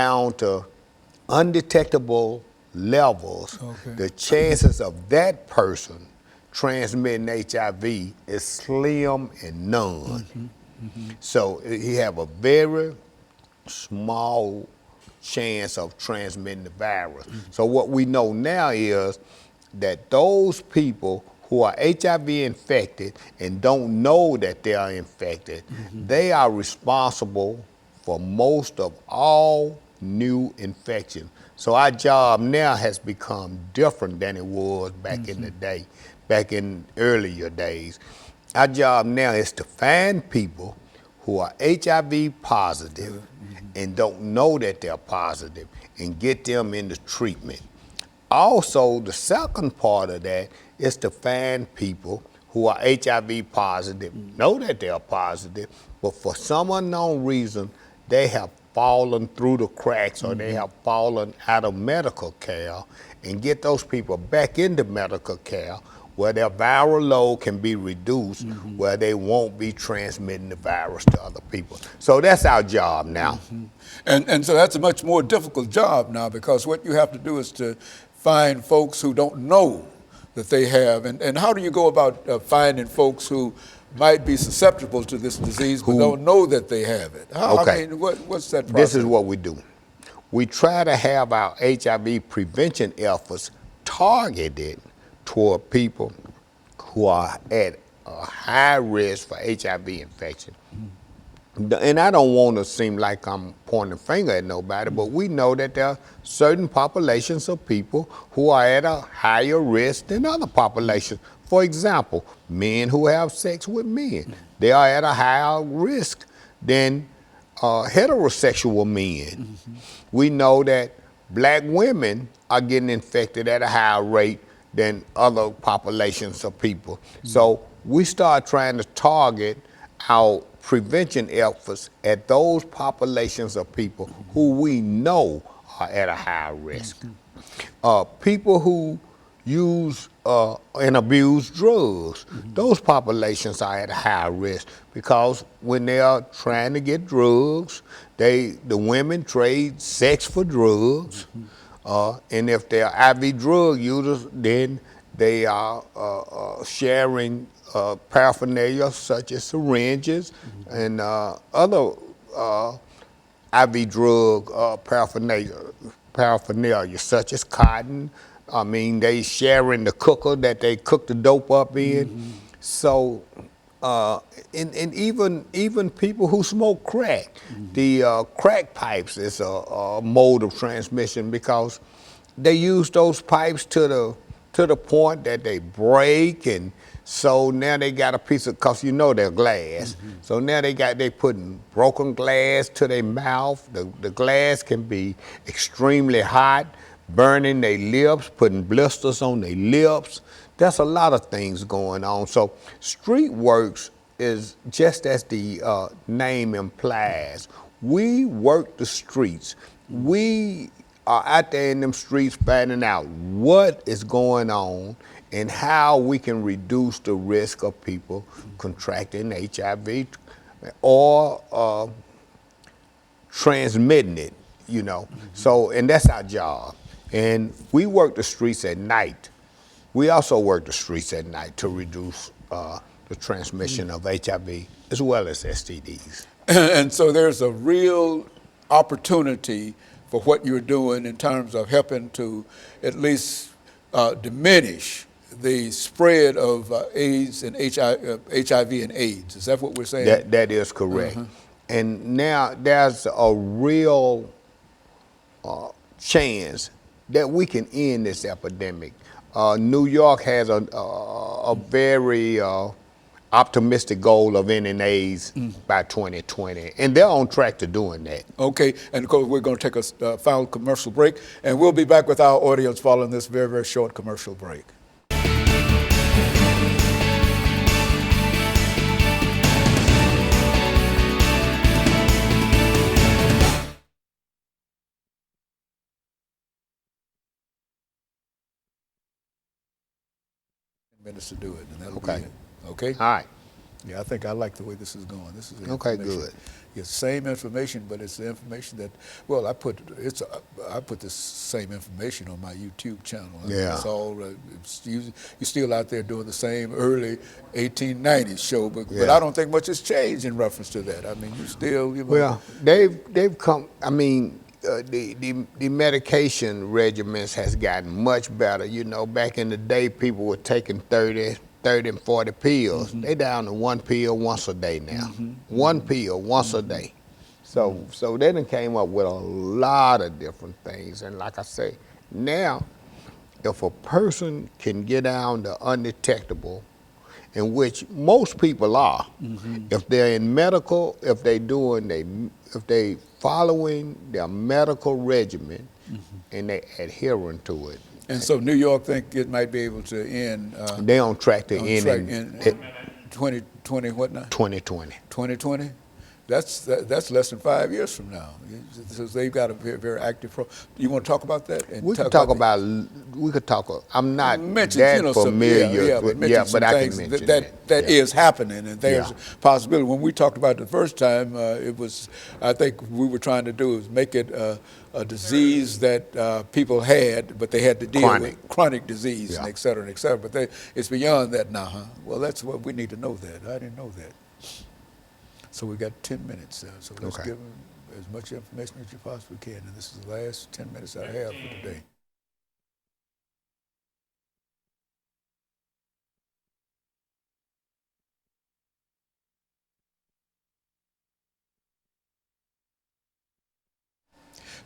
down to undetectable levels, Okay. the chances of that person transmitting HIV is slim and none. So he have a very small chance of transmitting the virus. So what we know now is that those people who are HIV infected and don't know that they are infected, they are responsible for most of all new infections. So our job now has become different than it was back in the day, back in earlier days. Our job now is to find people who are HIV positive and don't know that they're positive and get them into treatment. Also, the second part of that is to find people who are HIV positive, know that they're positive, but for some unknown reason, they have fallen through the cracks or they have fallen out of medical care, and get those people back into medical care where their viral load can be reduced, where they won't be transmitting the virus to other people. So that's our job now. And so that's a much more difficult job now, because what you have to do is to find folks who don't know that they have. And how do you go about finding folks who might be susceptible to this disease but don't know that they have it? Okay. I mean, what's that process? This is what we do. We try to have our HIV prevention efforts targeted toward people who are at a high risk for HIV infection. And I don't want to seem like I'm pointing a finger at nobody, but we know that there are certain populations of people who are at a higher risk than other populations. For example, men who have sex with men, they are at a higher risk than heterosexual men. We know that black women are getting infected at a higher rate than other populations of people. So we start trying to target our prevention efforts at those populations of people who we know are at a high risk. People who use and abuse drugs, those populations are at a high risk, because when they are trying to get drugs, the women trade sex for drugs, and if they're IV drug users, then they are sharing paraphernalia such as syringes and other IV drug paraphernalia such as cotton. I mean, they sharing the cooker that they cook the dope up in. So, and even people who smoke crack, the crack pipes is a mode of transmission, because they use those pipes to the point that they break, and so now they got a piece of, cause you know they're glass. So now they putting broken glass to their mouth. The glass can be extremely hot, burning their lips, putting blisters on their lips. There's a lot of things going on. So Streetworks is, just as the name implies, we work the streets. We are out there in them streets finding out what is going on and how we can reduce the risk of people contracting HIV or transmitting it, you know. So, and that's our job. And we work the streets at night. We also work the streets at night to reduce the transmission of HIV as well as STDs. And so there's a real opportunity for what you're doing in terms of helping to at least diminish the spread of AIDS and HIV and AIDS. Is that what we're saying? That is correct. And now there's a real chance that we can end this epidemic. New York has a very optimistic goal of ending AIDS by 2020, and they're on track to doing that. Okay, and of course we're going to take a final commercial break, and we'll be back with our audience following this very, very short commercial break. Minutes to do it, and that'll be it. Okay? All right. Yeah, I think I like the way this is going. This is the Okay, information. good. It's the same information, but it's the information that, well, I put this same information on my YouTube channel. I mean, Yeah. it's all you're still out there doing the same early 1890s show, but Yeah. I don't think much has changed in reference to that. I mean, you still, you know. Well, they've come. I mean, the medication regimens has gotten much better. You know, back in the day, people were taking 30 and 40 pills. They down to one pill once a day now. One pill once a day. So they done came up with a lot of different things. And like I say, now, if a person can get down to undetectable, in which most people are, if they're in medical, if they following their medical regimen and they adhering to it. And so New York think it might be able to end. They on track to end track in 2020 what now? 2020. 2020? That's less than 5 years from now. So they've got a very, very active program. You want to talk about that? And We could talk. I'm not that familiar with, but I can mention that is happening, and there's Yeah. a possibility. When we talked about it the first time, I think we were trying to do is make it a disease that people had, but they had to deal with chronic disease, Yeah. and et cetera, and et cetera. But it's beyond that now, huh? Well, that's what we need to know that. I didn't know that. So we've got 10 minutes, so let's give them as much information as you possibly can. And this is the last 10 minutes that I have for today.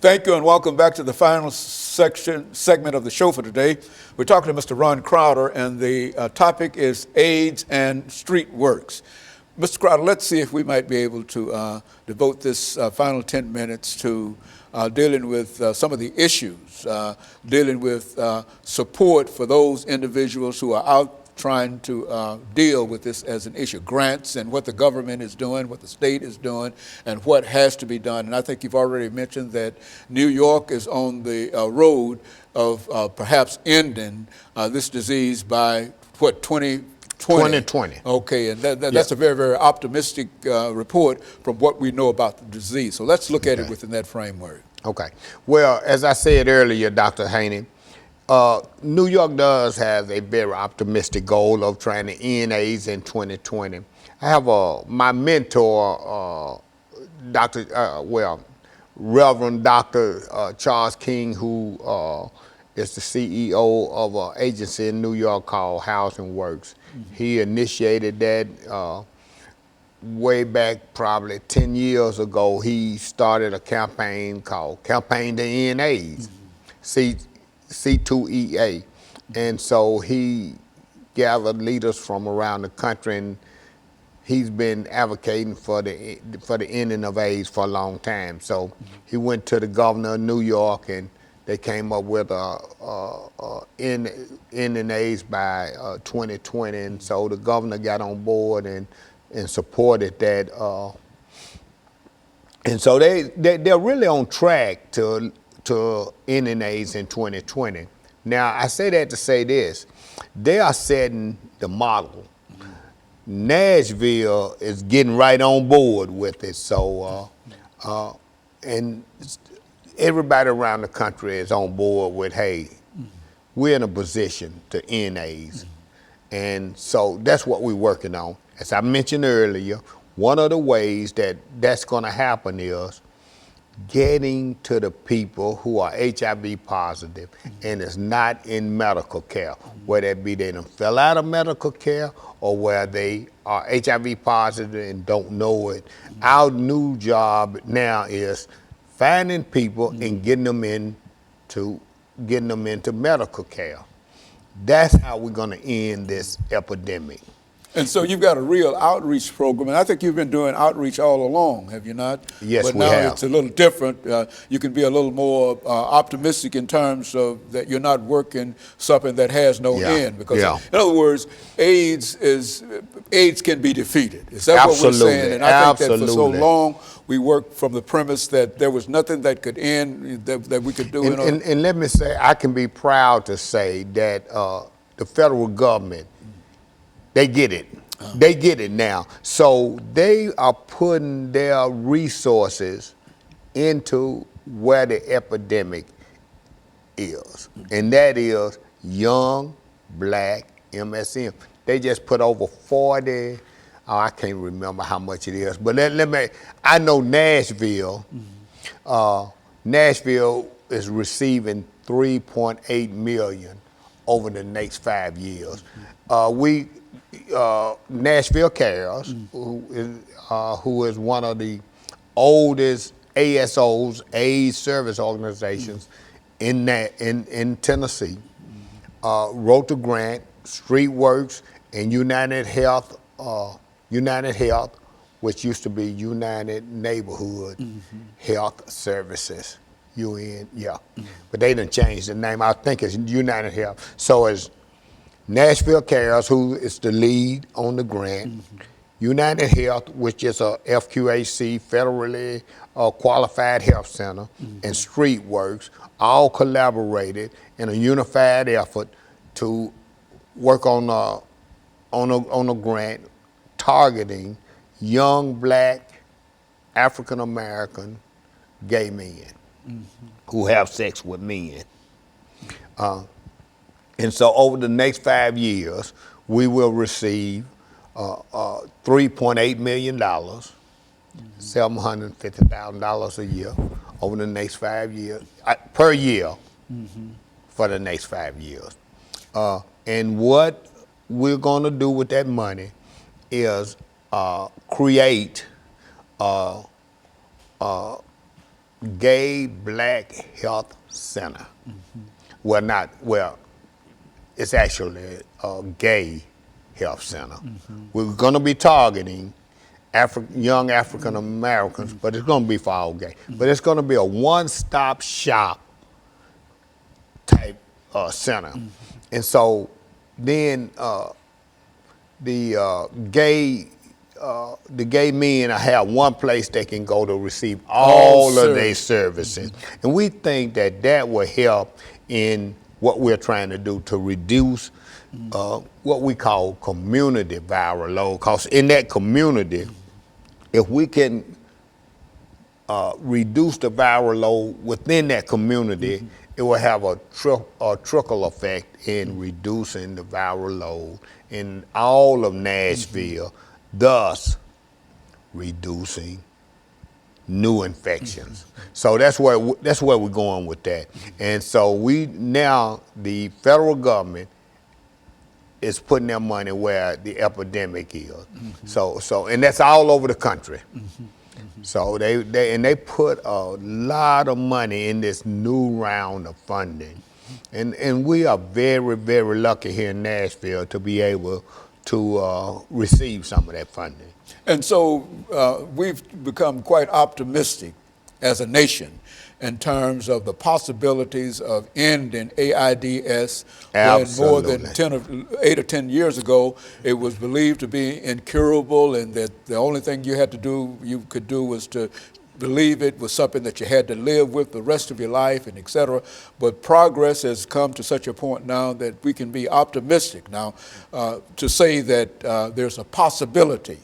Thank you and welcome back to the final segment of the show for today. We're talking to Mr. RCrowder, and the topic is AIDS and Streetworks. Mr. Crowder, let's see if we might be able to devote this final 10 minutes to dealing with some of the issues, dealing with support for those individuals who are out trying to deal with this as an issue, grants and what the government is doing, what the state is doing, and what has to be done. And I think you've already mentioned that New York is on the road of perhaps ending this disease by, what, 2020. Okay, and that's a very, very optimistic report from what we know about the disease. So let's look at it within that framework. Okay. Well, as I said earlier, Dr. Haney, New York does have a very optimistic goal of trying to end AIDS in 2020. I have my mentor, Reverend Dr. Charles King, who is the CEO of an agency in New York called Housing Works. He initiated that way back probably 10 years ago. He started a campaign called Campaign to End AIDS, C2EA. And so he gathered leaders from around the country, and he's been advocating for the ending of AIDS for a long time. So he went to the governor of New York, and they came up with ending AIDS by 2020, and so the governor got on board and supported that. And so they're really on track to ending AIDS in 2020. Now, I say that to say this. They are setting the model. Nashville is getting right on board with it. So, and everybody around the country is on board with, hey, we're in a position to end AIDS. And so that's what we're working on. As I mentioned earlier, one of the ways that's going to happen is getting to the people who are HIV positive and is not in medical care, whether it be they done fell out of medical care or where they are HIV positive and don't know it. Our new job now is finding people and getting them into medical care. That's how we're going to end this epidemic. And so you've got a real outreach program, and I think you've been doing outreach all along, have you not? Yes, but we have. But now it's a little different. You can be a little more optimistic in terms of that you're not working something that has no end. Because in other words, AIDS can be defeated. Is that what we're saying? And I think that for so long we worked from the premise that there was nothing that could end that we could do. And let me say, I can be proud to say that the federal government, they get it. They get it now. So they are putting their resources into where the epidemic is, and that is young black MSM. They just put over 40. Oh, I can't remember how much it is, but let me. I know Nashville. Nashville is receiving 3.8 million over the next 5 years. Nashville Cares, who is one of the oldest ASOs, AIDS service organizations in Tennessee, wrote the grant. Streetworks and United Health, which used to be United Neighborhood Health Services, UN, but they didn't change the name. I think it's United Health. So it's Nashville Cares, who is the lead on the grant, United Health, which is a FQHC, federally qualified health center, and Streetworks, all collaborated in a unified effort to work on a grant targeting young black African American gay men who have sex with men. And so over the next 5 years, we will receive $3.8 million, $750,000 a year over the next 5 years, per year for the next 5 years. And what we're going to do with that money is create a gay black health center. Well, it's actually a gay health center. We're going to be targeting young African Americans, but it's going to be for all gay. But it's going to be a one-stop shop type center. And so then the gay men have one place they can go to receive all of their services. And we think that that will help in what we're trying to do to reduce what we call community viral load. Because in that community, if we can reduce the viral load within that community, it will have a trickle effect in reducing the viral load in all of Nashville, thus reducing new infections. So that's where we're going with that. And so the federal government is putting their money where the epidemic is. So and that's all over the country. So they put a lot of money in this new round of funding. And we are very, very lucky here in Nashville to be able to receive some of that funding. And so we've become quite optimistic as a nation in terms of the possibilities of ending AIDS. Absolutely. When more than 8 or 10 years ago, it was believed to be incurable, and that the only thing you could do was to believe it was something that you had to live with the rest of your life, and et cetera. But progress has come to such a point now that we can be optimistic now to say that there's a possibility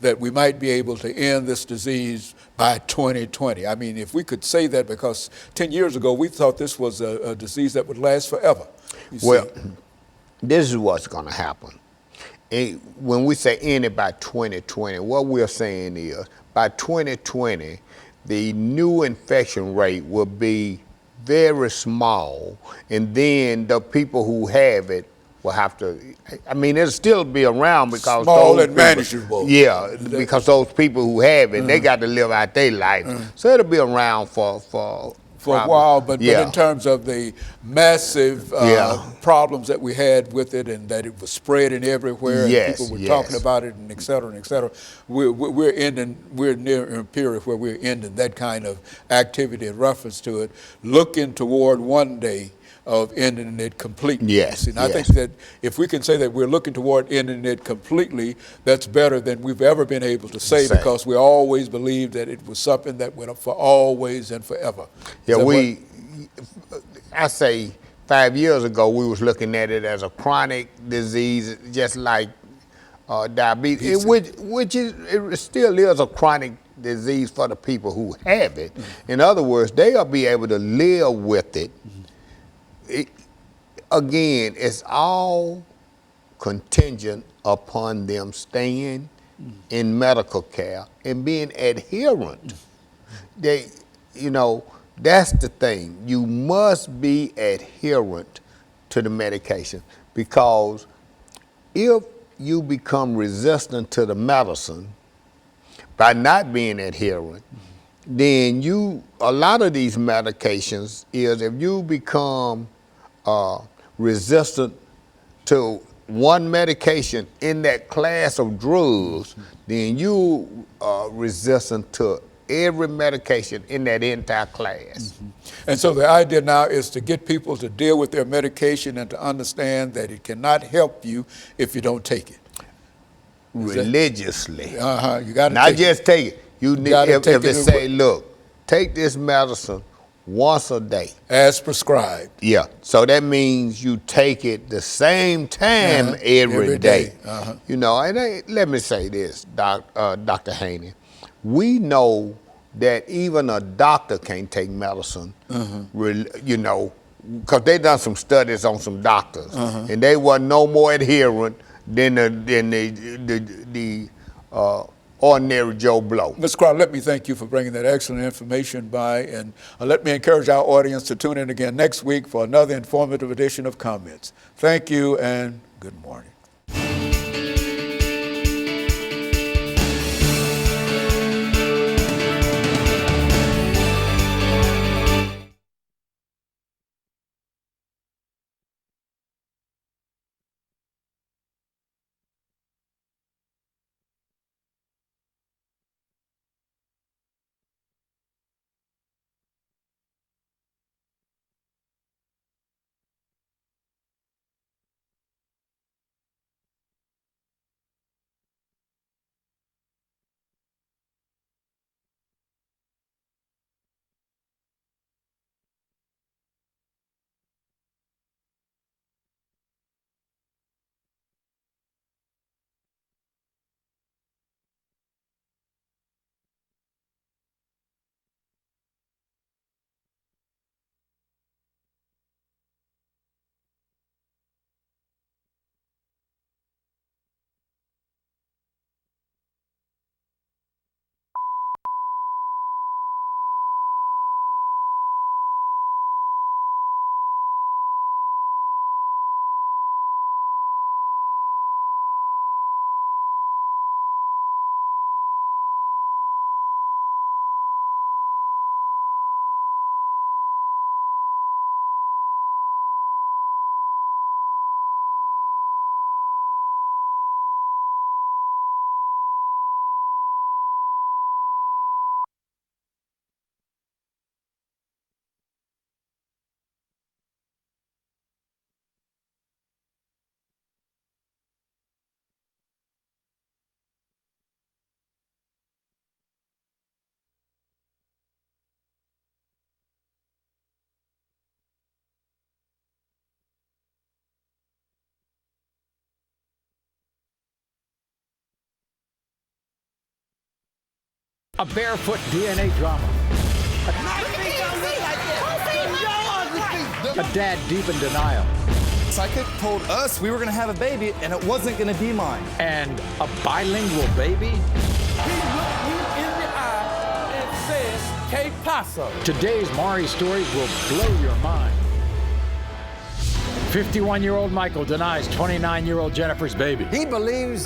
that we might be able to end this disease by 2020. I mean, if we could say that, because 10 years ago, we thought this was a disease that would last forever. Well, this is what's going to happen. When we say end it by 2020, what we're saying is by 2020, the new infection rate will be very small, and then the people who have it will have to, I mean, it'll still be around because small and manageable. Yeah, because those people who have it, they got to live out their life. So it'll be around for a while, but in terms of the massive problems that we had with it, and that it was spreading everywhere, and people were talking about it, and et cetera, we're near a period where we're ending that kind of activity in reference to it, looking toward one day of ending it completely. Yes. And I think that if we can say that we're looking toward ending it completely, that's better than we've ever been able to say, because we always believed that it was something that went up for always and forever. Yeah, I say 5 years ago, we was looking at it as a chronic disease, just like diabetes, which is it still is a chronic disease for the people who have it. In other words, they'll be able to live with it. Again, it's all contingent upon them staying in medical care and being adherent. They, that's the thing. You must be adherent to the medication, because if you become resistant to the medicine by not being adherent, then a lot of these medications is, if you become resistant to one medication in that class of drugs, then you are resistant to every medication in that entire class. And so the idea now is to get people to deal with their medication and to understand that it cannot help you if you don't take it. Religiously. You got to not just take it. You need, if they say, look, take this medicine once a day. As prescribed. Yeah. So that means you take it the same time every day. And let me say this, Dr. Haney. We know that even a doctor can't take medicine, because they done some studies on some doctors, and they were no more adherent than the ordinary Joe Blow. Mr. Crowder, let me thank you for bringing that excellent information by, and let me encourage our audience to tune in again next week for another informative edition of Comments. Thank you and good morning. A barefoot DNA drama. A dad deep in denial. Psychic told us we were going to have a baby and it wasn't going to be mine. And a bilingual baby. He looked you in the eye and says, "Que paso?" Today's Maury stories will blow your mind. 51-year-old Michael denies 29-year-old Jennifer's baby. He believes